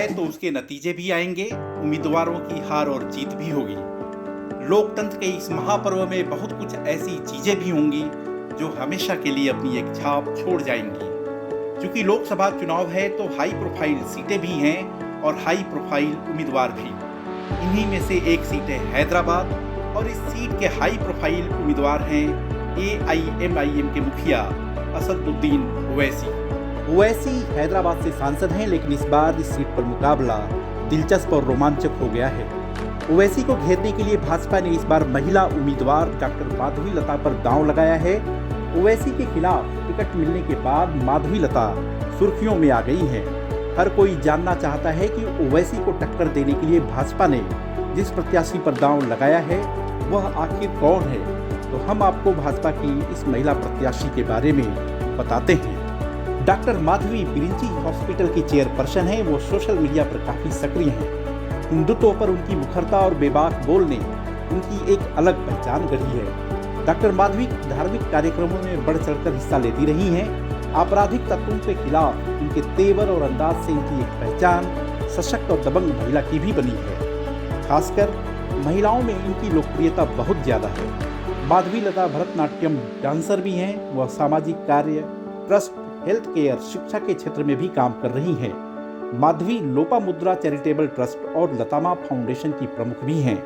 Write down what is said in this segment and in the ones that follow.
है तो उसके नतीजे भी आएंगे, उम्मीदवारों की हार और जीत भी होगी। लोकतंत्र के इस महापर्व में बहुत कुछ ऐसी चीजें भी होंगी जो हमेशा के लिए अपनी एक छाप छोड़ जाएंगी। क्योंकि लोकसभा चुनाव है तो हाई प्रोफाइल सीटें भी हैं और हाई प्रोफाइल उम्मीदवार भी। इन्हीं में से एक सीट है हैदराबाद और इस सीट के हाई प्रोफाइल उम्मीदवार हैं AIMIM के मुखिया असदुद्दीन ओवैसी। ओवैसी हैदराबाद से सांसद हैं, लेकिन इस बार इस सीट पर मुकाबला दिलचस्प और रोमांचक हो गया है। ओवैसी को घेरने के लिए भाजपा ने इस बार महिला उम्मीदवार डॉक्टर माधवी लता पर दांव लगाया है। ओवैसी के खिलाफ टिकट मिलने के बाद माधवी लता सुर्खियों में आ गई हैं। हर कोई जानना चाहता है कि ओवैसी को टक्कर देने के लिए भाजपा ने जिस प्रत्याशी पर दांव लगाया है वह आखिर कौन है। तो हम आपको भाजपा की इस महिला प्रत्याशी के बारे में बताते हैं। डॉक्टर माधवी बिरिंची हॉस्पिटल की चेयरपर्सन है। वो सोशल मीडिया पर काफी सक्रिय हैं। हिंदुत्व पर उनकी मुखरता और बेबाक बोल ने उनकी एक अलग पहचान गढ़ी है। डॉक्टर माधवी धार्मिक कार्यक्रमों में बढ़ चढ़कर हिस्सा लेती रही हैं। आपराधिक तत्वों के खिलाफ उनके तेवर और अंदाज से इनकी एक पहचान सशक्त और दबंग महिला की भी बनी है। खासकर महिलाओं में इनकी लोकप्रियता बहुत ज्यादा है। माधवी लता भरतनाट्यम डांसर भी हैं। वह सामाजिक कार्य, ट्रस्ट, हेल्थ केयर, शिक्षा के क्षेत्र में भी काम कर रही हैं। माधवी लोपामुद्रा चैरिटेबल ट्रस्ट और लतामा फाउंडेशन की प्रमुख भी हैं।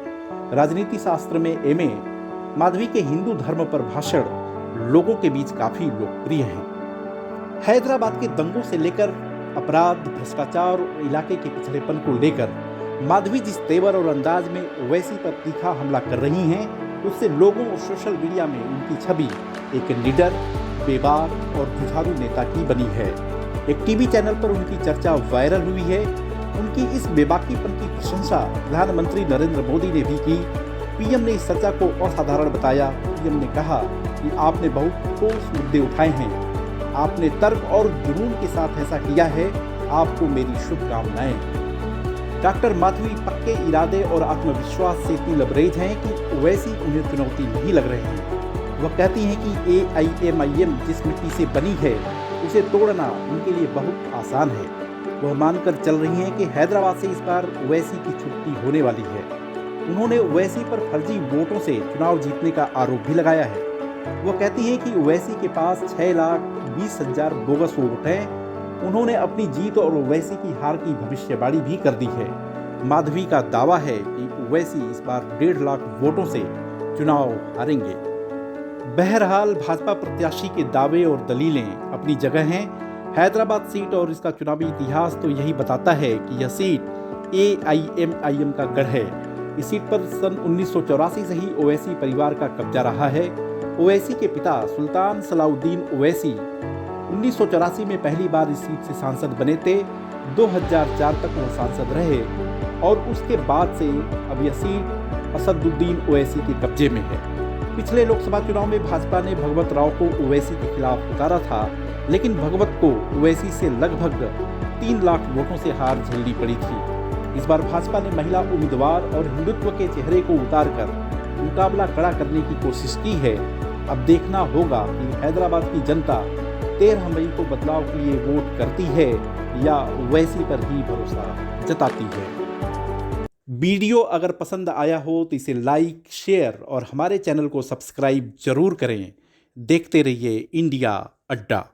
राजनीति शास्त्र में MA। माधवी के हिंदू धर्म पर भाषण लोगों के बीच काफी लोकप्रिय हैं। हैदराबाद के दंगों से लेकर अपराध, भ्रष्टाचार और इलाके के पिछड़ेपन को लेकर माधवी जिस तेवर और अंदाज में ओवैसी पर तीखा हमला कर रही हैं, उससे लोगों और सोशल मीडिया में उनकी छवि एक निडर, बेबाक और जुझारू नेता की बनी है। एक टीवी चैनल पर उनकी चर्चा वायरल हुई है। उनकी इस बेबाकीपन की प्रशंसा प्रधानमंत्री नरेंद्र मोदी ने भी की। PM ने इस चर्चा को असाधारण बताया। PM ने कहा कि आपने बहुत ठोस मुद्दे उठाए हैं, आपने तर्क और जुनून के साथ ऐसा किया है, आपको मेरी शुभकामनाएं। डॉक्टर माधवी पक्के इरादे और आत्मविश्वास से इतनी लबरेज हैं कि ओवैसी उन्हें चुनौती नहीं लग रहे हैं। वह कहती हैं कि AIMIM जिस मिट्टी से बनी है उसे तोड़ना उनके लिए बहुत आसान है। वह मानकर चल रही हैं कि हैदराबाद से इस बार ओवैसी की छुट्टी होने वाली है। उन्होंने ओवैसी पर फर्जी वोटों से चुनाव जीतने का आरोप भी लगाया है। वह कहती हैं कि ओवैसी के पास 6,20,000 बोगस वोट हैं। उन्होंने अपनी जीत और ओवैसी की हार की भविष्यवाणी भी कर दी है। माधवी का दावा है कि ओवैसी इस बार 1.5 लाख वोटों से चुनाव हारेंगे। बहरहाल भाजपा प्रत्याशी के दावे और दलीलें अपनी जगह हैं। हैदराबाद सीट और इसका चुनावी इतिहास तो यही बताता है कि यह सीट AIMIM का गढ़ है। इस सीट पर सन 1984 से ही ओवैसी परिवार का कब्जा रहा है। ओवैसी के पिता सुल्तान सलाउद्दीन ओवैसी 1984 में पहली बार इस सीट से सांसद बने थे। 2004 तक वह सांसद रहे और उसके बाद से अब यह सीट असदुद्दीन ओवैसी के कब्जे में है। पिछले लोकसभा चुनाव में भाजपा ने भगवत राव को ओवैसी के खिलाफ उतारा था, लेकिन भगवत को ओवैसी से लगभग 3 लाख वोटों से हार झेलनी पड़ी थी। इस बार भाजपा ने महिला उम्मीदवार और हिंदुत्व के चेहरे को उतारकर मुकाबला कड़ा करने की कोशिश की है। अब देखना होगा कि हैदराबाद की जनता 13 मई को बदलाव के लिए वोट करती है या ओवैसी पर ही भरोसा जताती है। वीडियो अगर पसंद आया हो तो इसे लाइक, शेयर और हमारे चैनल को सब्सक्राइब जरूर करें। देखते रहिए इंडिया अड्डा।